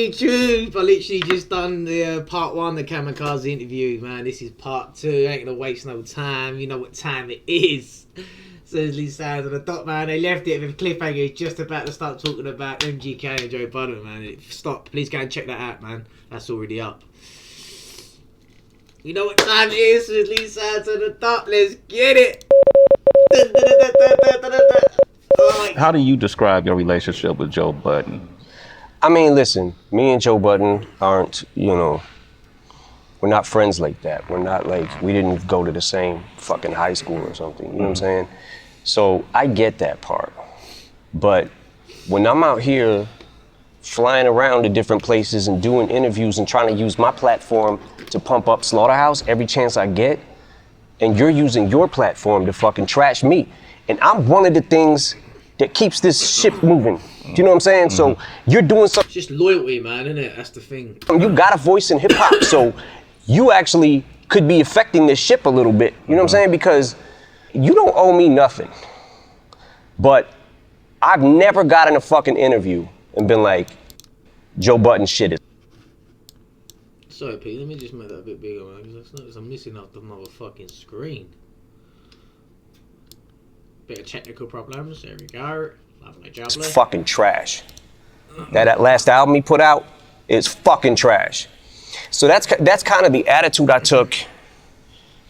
fucking truth. I literally just done the part 1, the Kamikaze interview, man. This is part 2. Ain't gonna waste no time. You know what time it is. Certainly sounds on the dot, man. They left it with cliffhanger. Just about to start talking about MGK and Joe Budden, man. Stop. Please go and check that out, man. That's already up. You know what time it is? Certainly sounds on the dot. Let's get it. How do you describe your relationship with Joe Budden? I mean, listen, me and Joe Budden aren't, we're not friends like that. We're not like, we didn't go to the same fucking high school or something, you know what I'm saying? So I get that part. But when I'm out here flying around to different places and doing interviews and trying to use my platform to pump up Slaughterhouse every chance I get, and you're using your platform to fucking trash me, and I'm one of the things that keeps this ship moving. Do you know what I'm saying? So you're doing something. It's just loyalty, man, isn't it? That's the thing. You got a voice in hip hop, so you actually could be affecting this ship a little bit. You know what I'm saying? Because you don't owe me nothing. But I've never gotten a fucking interview and been like, Joe Budden shit is. Sorry, Pete, let me just make that a bit bigger, man, because I noticed I'm missing out the motherfucking screen. Bit of technical problems, there we go. Lovely job. It's fucking trash. That last album he put out is fucking trash. So that's kind of the attitude I took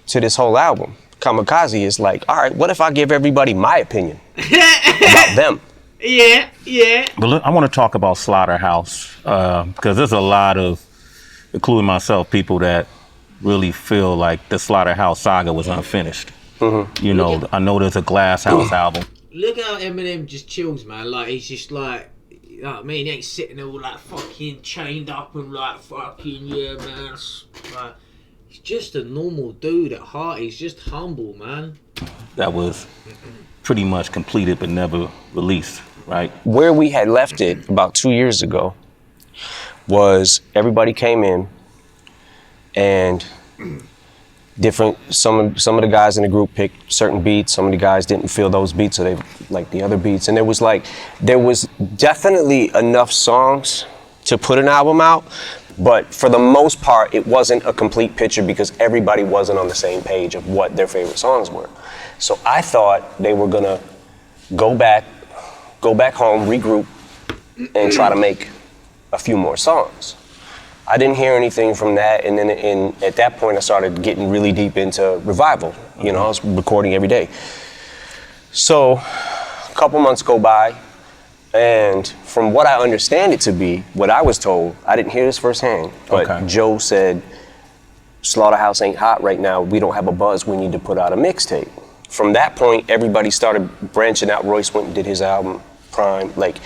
to this whole album. Kamikaze is like, all right, what if I give everybody my opinion about them? Yeah. But look, I want to talk about Slaughterhouse, because there's a lot of, including myself, people that really feel like the Slaughterhouse saga was unfinished. You know, I know there's a Glass House album. Look how Eminem just chills, man. Like, he's just like, you know what I mean? He ain't sitting there all like fucking chained up and like fucking, yeah, man. Like, he's just a normal dude at heart. He's just humble, man. That was pretty much completed but never released, right? Where we had left it about 2 years ago was everybody came in and some of the guys in the group picked certain beats. Some of the guys didn't feel those beats, so they liked the other beats. And there was definitely enough songs to put an album out, but for the most part, it wasn't a complete picture because everybody wasn't on the same page of what their favorite songs were. So I thought they were gonna go back home, regroup, and try to make a few more songs. I didn't hear anything from that, and then at that point I started getting really deep into Revival. You know, I was recording every day. So a couple months go by, and from what I understand it to be, what I was told, I didn't hear this firsthand, but Joe said, Slaughterhouse ain't hot right now, we don't have a buzz, we need to put out a mixtape. From that point, everybody started branching out. Royce went and did his album, Prime. Like,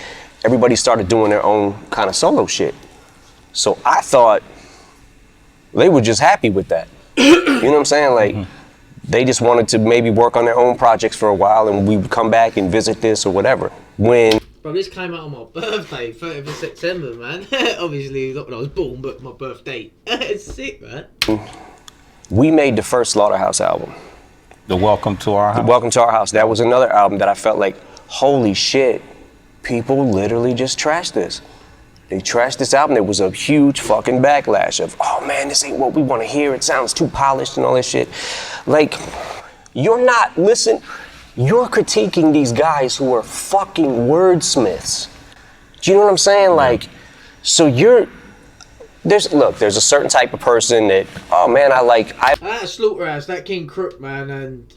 everybody started doing their own kind of solo shit. So I thought they were just happy with that. You know what I'm saying? Like, they just wanted to maybe work on their own projects for a while and we would come back and visit this or whatever. Bro, this came out on my birthday, 30th of September, man. Obviously, not when I was born, but my birthday. It's sick, man. We made the first Slaughterhouse album. The Welcome to Our House? Welcome to Our House. That was another album that I felt like, holy shit, people literally just trashed this. They trashed this album. There was a huge fucking backlash of, oh man, this ain't what we want to hear. It sounds too polished and all this shit. Like, you're critiquing these guys who are fucking wordsmiths. Do you know what I'm saying? Like, so there's a certain type of person that, oh man, That Slaughterhouse, that King Crook, man, and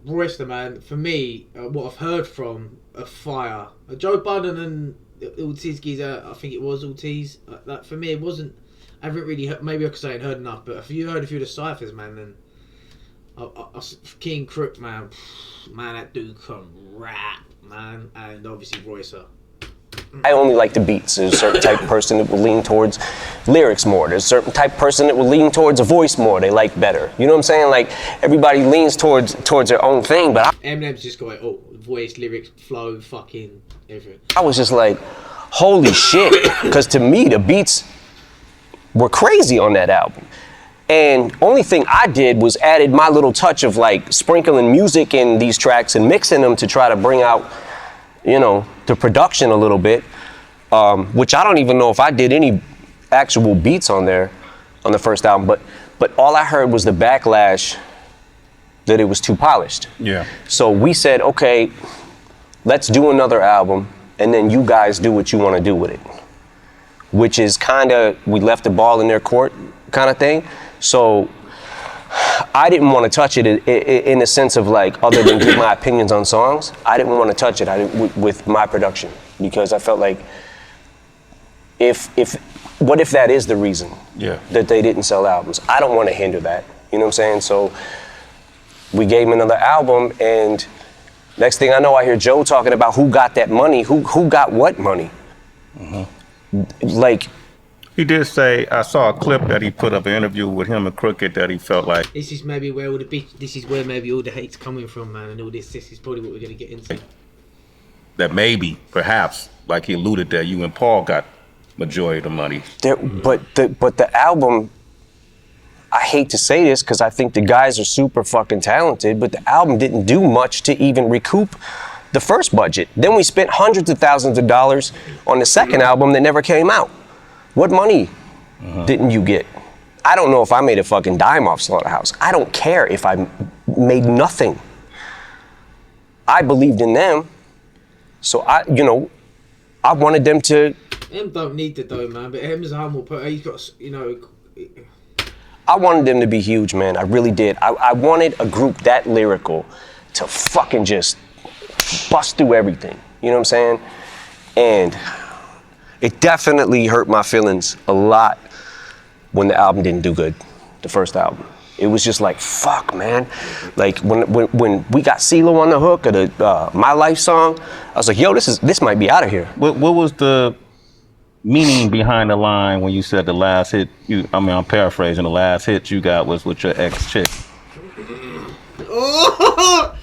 Royce, man, for me, what I've heard from, a fire. Joe Budden and Ortiz, I think it was Ortiz. That for me, it wasn't. I haven't really heard, maybe I could say I ain't heard enough, but if you heard a few of the ciphers, man, then King Crook, man, that dude can rap, man, and obviously Royce. I only like the beats. There's a certain type of person that will lean towards lyrics more. There's a certain type of person that will lean towards a voice more. They like better. You know what I'm saying? Like, everybody leans towards their own thing, but Eminem's just got voice, lyrics, flow, fucking everything. I was just like, holy shit, because to me the beats were crazy on that album. And only thing I did was added my little touch of like sprinkling music in these tracks and mixing them to try to bring out, you know, the production a little bit. which I don't even know if I did any actual beats on there on the first album, but all I heard was the backlash that it was too polished. Yeah. So we said, okay, let's do another album, and then you guys do what you want to do with it. Which is kind of, we left the ball in their court kind of thing. So I didn't want to touch it in the sense of like, other than give my opinions on songs, I didn't want to touch it with my production, because I felt like what if that is the reason that they didn't sell albums? I don't want to hinder that, you know what I'm saying? So we gave him another album, and next thing I know, I hear Joe talking about who got that money, who got what money. Like, he did say, I saw a clip that he put up, an interview with him and Crooked, that he felt like this is maybe where all the hate's coming from, man, and all this is probably what we're gonna get into. That maybe, perhaps, like he alluded that you and Paul got majority of the money. But the album, I hate to say this because I think the guys are super fucking talented, but the album didn't do much to even recoup the first budget. Then we spent hundreds of thousands of dollars on the second album that never came out. What money didn't you get? I don't know if I made a fucking dime off Slaughterhouse. I don't care if I made nothing. I believed in them, so I wanted them to. Em don't need the dough, man, but Em's a humble person. He's got, I wanted them to be huge, man. I really did. I wanted a group that lyrical to fucking just bust through everything. You know what I'm saying? And it definitely hurt my feelings a lot when the album didn't do good, the first album. It was just like, fuck, man. Like when we got CeeLo on the hook of the My Life song, I was like, yo, this might be out of here. What was the meaning behind the line when you said the last hit, I'm paraphrasing, the last hit you got was with your ex-chick? Oh!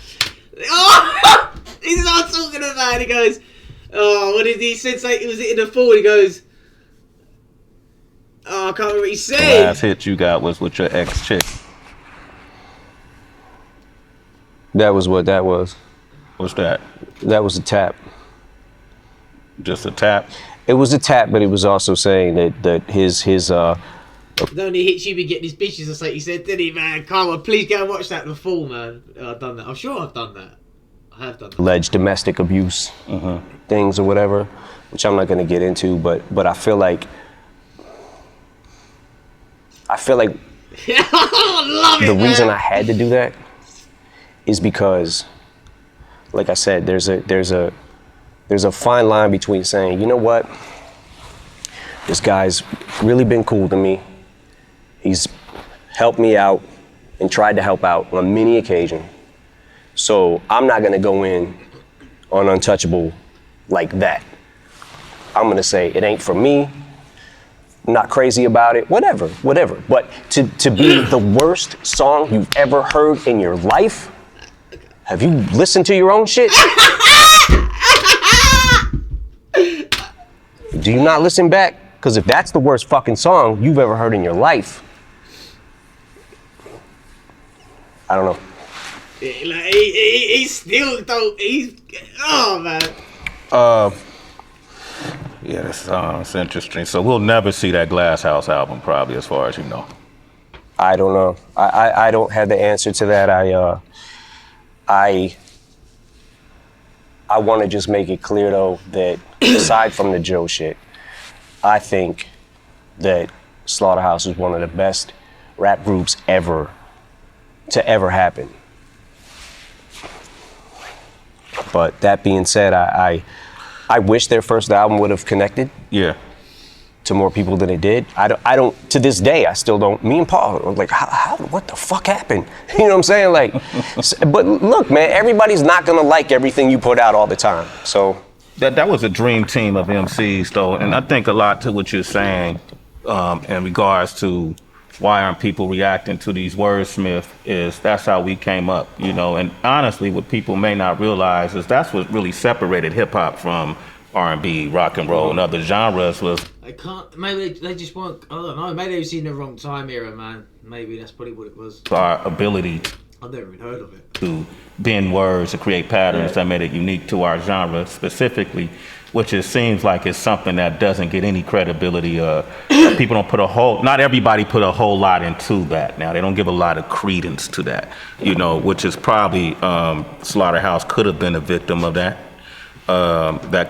He's not talking about it. He goes, oh, what did he say? It was in the fall. He goes, oh, I can't remember what he said. The last hit you got was with your ex-chick. That was what that was. What's that? That was a tap. Just a tap? It was a tap, but it was also saying that his the only hits you be getting his bitches. It's like he said, didn't he, man? Come on, please go and watch that before, man. I've done that. I'm sure I've done that. I have done that. Alleged domestic abuse things or whatever, which I'm not going to get into, but I feel like I love it, the man. reason I had to do that is because, like I said, there's a fine line between saying, you know what, this guy's really been cool to me. He's helped me out and tried to help out on many occasions. So I'm not gonna go in on Untouchable like that. I'm gonna say it ain't for me. I'm not crazy about it, whatever. But to be the worst song you've ever heard in your life, have you listened to your own shit? Do you not listen back? Because if that's the worst fucking song you've ever heard in your life, I don't know. Like, he still don't. Man. Yeah, that's interesting. So we'll never see that Glass House album, probably, as far as you know. I don't know. I don't have the answer to that. I want to just make it clear, though, that aside from the Joe shit, I think that Slaughterhouse is one of the best rap groups to ever happen. But that being said, I wish their first album would have connected. Yeah. To more people than it did. I don't, to this day, I still don't. Me and Paul are like, what the fuck happened? You know what I'm saying? Like, but look, man, everybody's not gonna like everything you put out all the time. So that was a dream team of MCs, though, and I think a lot to what you're saying in regards to why aren't people reacting to these wordsmiths is that's how we came up, you know. And honestly, what people may not realize is that's what really separated hip hop from R&B, rock and roll, and other genres was. I can't. Maybe they just weren't. I don't know. Maybe they was in the wrong time era, man. Maybe that's probably what it was. Our ability I've never even heard of it. To bend words to create patterns that made it unique to our genre specifically, which it seems like it's something that doesn't get any credibility. People don't put not everybody put a whole lot into that. Now they don't give a lot of credence to that, which is probably Slaughterhouse could have been a victim of that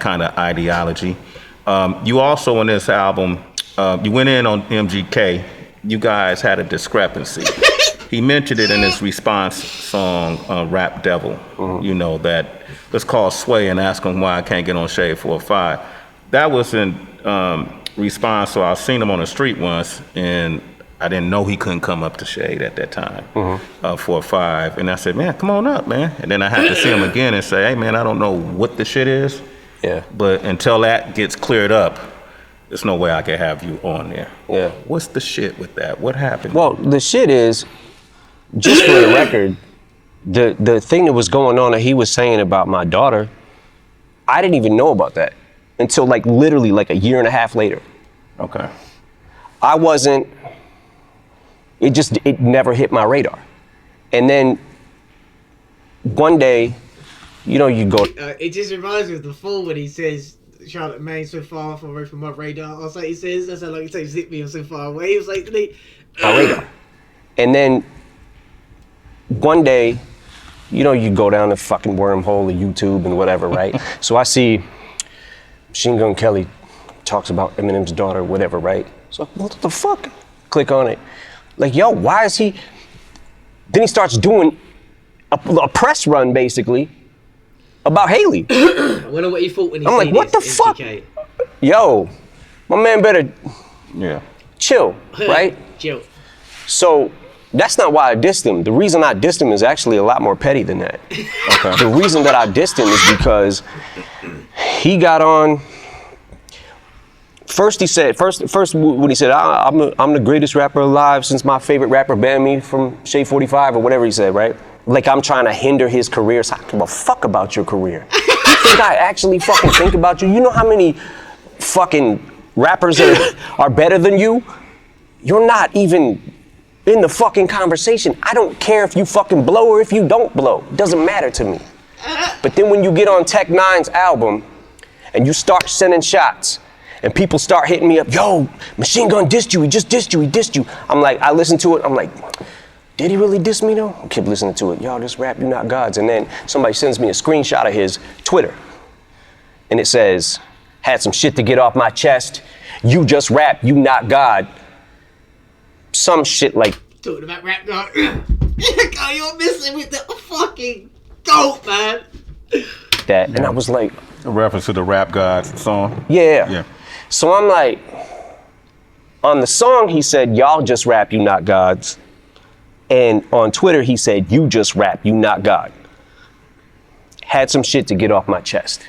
kind of ideology. You also in this album, you went in on MGK. You guys had a discrepancy. He mentioned it in his response song, Rap Devil, that it's called Sway and ask him why I can't get on Shade 405. That was in response, so I seen him on the street once, and I didn't know he couldn't come up to Shade at that time, 405. And I said, man, come on up, man. And then I had to see him again and say, hey, man, I don't know what the shit is. Yeah. But until that gets cleared up, there's no way I can have you on there. Yeah. What's the shit with that? What happened? Well, the shit is, just for the record, the thing that was going on that he was saying about my daughter, I didn't even know about that until literally a year and a half later. Okay. I wasn't, it never hit my radar. And then one day, you go. It just reminds me of the fall when he says, Charlotte Maine so far away from my radar. I was like, he says, that's like he says, zip me, I'm so far away. He was like, my radar. And then one day, you go down the fucking wormhole of YouTube and whatever, right? So I see Machine Gun Kelly talks about Eminem's daughter, whatever, right? So what the fuck? Click on it. Yo, why is he? Then he starts doing a press run, basically, about Haley. I wonder what you thought when he I'm like, what the fuck? Yo, my man better chill, right? Chill. So that's not why I dissed him. The reason I dissed him is actually a lot more petty than that. Okay. The reason that I dissed him is because he got on. First when he said, I'm the greatest rapper alive since my favorite rapper banned me from Shade 45 or whatever he said, right? I'm trying to hinder his career. So I don't give a fuck about your career. You think I actually fucking think about you? You know how many fucking rappers are better than you? You're not even in the fucking conversation. I don't care if you fucking blow or if you don't blow. It doesn't matter to me. But then when you get on Tech Nine's album and you start sending shots and people start hitting me up, yo, Machine Gun dissed you, he just dissed you, he dissed you. I'm like, I listen to it, I'm like, did he really diss me though? I keep listening to it. Y'all just rap, you not gods. And then somebody sends me a screenshot of his Twitter. And it says, had some shit to get off my chest. You just rap, you not God. Some shit like. Talking about rap God. You're missing with the fucking goat, man. That, and I was like. A reference to the Rap God song? Yeah. So I'm like, on the song he said, y'all just rap, you not gods. And on Twitter, he said, you just rap, you not God. Had some shit to get off my chest.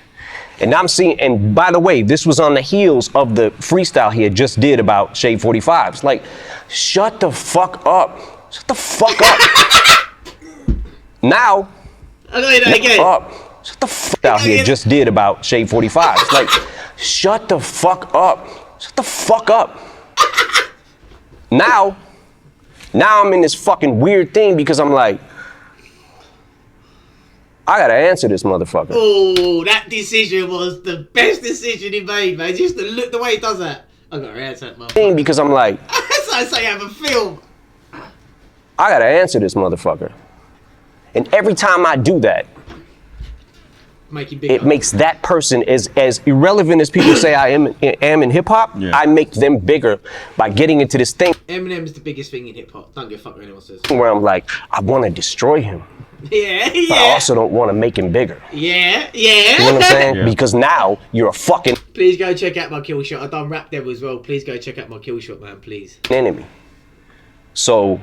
And I'm seeing, and by the way, this was on the heels of the freestyle he had just did about Shade 45s. Shut the fuck up. Shut the fuck up. Now, shut the fuck out he had just did about Shade 45s. Shut the fuck up. Shut the fuck up. Now I'm in this fucking weird thing because I'm like, I gotta answer this motherfucker. Oh, that decision was the best decision he made, man. Just the way he does that. I gotta answer that motherfucker. Because I'm like, that's like I have a film. I gotta answer this motherfucker. And every time I do that, it makes that person as irrelevant as people say I am in hip hop. Yeah. I make them bigger by getting into this thing. Eminem is the biggest thing in hip hop. Don't give a fuck what anyone says. Where I'm like, I want to destroy him. Yeah. But I also don't want to make him bigger. Yeah. You know what I'm saying? Yeah. Because now you're a fucking. Please go check out my kill shot. I've done Rap Devil as well. Please go check out my kill shot, man. Please. Enemy. So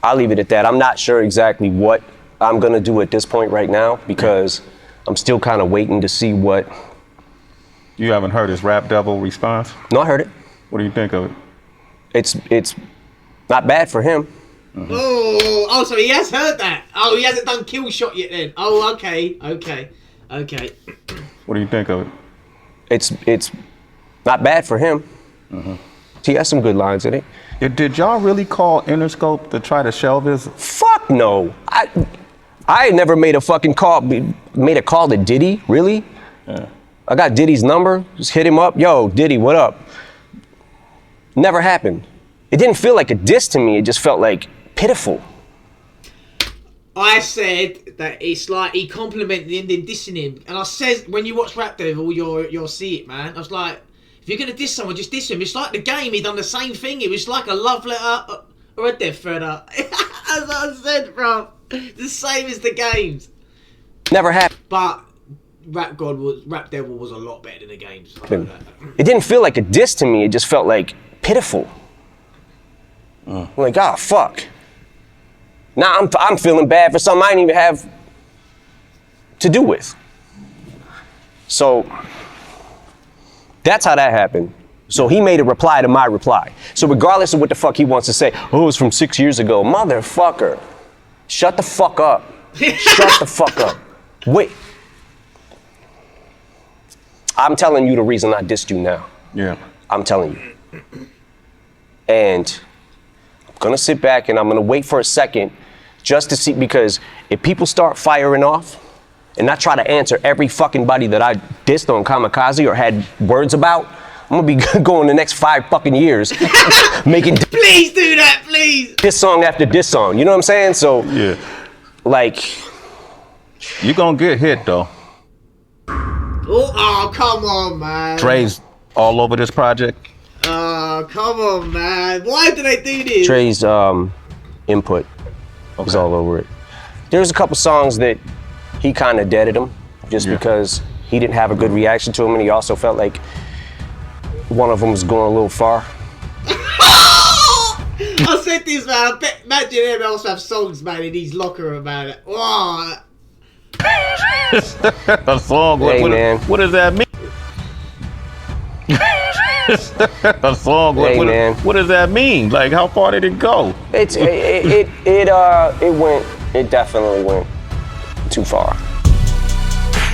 I'll leave it at that. I'm not sure exactly what I'm gonna do at this point right now because I'm still kind of waiting to see what. You haven't heard his Rap Devil response? No, I heard it. What do you think of it? It's not bad for him. Mm-hmm. Oh, so he has heard that. Oh, he hasn't done kill shot yet then. Oh, okay. What do you think of it? It's not bad for him. Mm-hmm. He has some good lines in it. Did y'all really call Interscope to try to shelve his? Fuck no. I had never made a fucking call, made a call to Diddy, really? Yeah. I got Diddy's number, just hit him up. Yo, Diddy, what up? Never happened. It didn't feel like a diss to me, it just felt like pitiful. I said that it's like he complimented him, then dissing him. And I said, when you watch Rap Devil, you'll see it, man. I was like, if you're going to diss someone, just diss him. It's like the game, he done the same thing. It was like a love letter or a death threat. As I said, bro. The same as the games. Never happened. But Rap Devil was a lot better than the games. It didn't feel like a diss to me, it just felt like pitiful. Like, ah, fuck. Now I'm feeling bad for something I didn't even have to do with. So that's how that happened. So he made a reply to my reply. So regardless of what the fuck he wants to say, oh, it was from 6 years ago. Motherfucker, shut the fuck up. Shut the fuck up. Wait. I'm telling you the reason I dissed you now. Yeah. I'm telling you. And I'm gonna sit back and I'm gonna wait for a second just to see, because if people start firing off and I try to answer every fucking body that I dissed on Kamikaze or had words about, I'm gonna be going the next 5 fucking years making please do that, please. Diss song after diss song. You know what I'm saying? So yeah, like, you gonna get hit though. Oh, come on, man. Dre's all over this project. Oh, come on, man. Why did they do this? Dre's input was all over it. There's a couple songs that he kind of deaded them just because he didn't have a good reaction to them, and he also felt like one of them was going a little far. I said this, man. I bet, imagine him else have songs, man, in his locker about it. Oh. A song? Hey, man. What does that mean? A song? Hey, man. What does that mean? Like, how far did it go? It definitely went too far.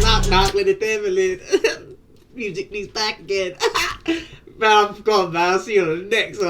Knock with the devil in. MUSICLEE's back again. Man, I'm gone, man. I'll see you on the next one.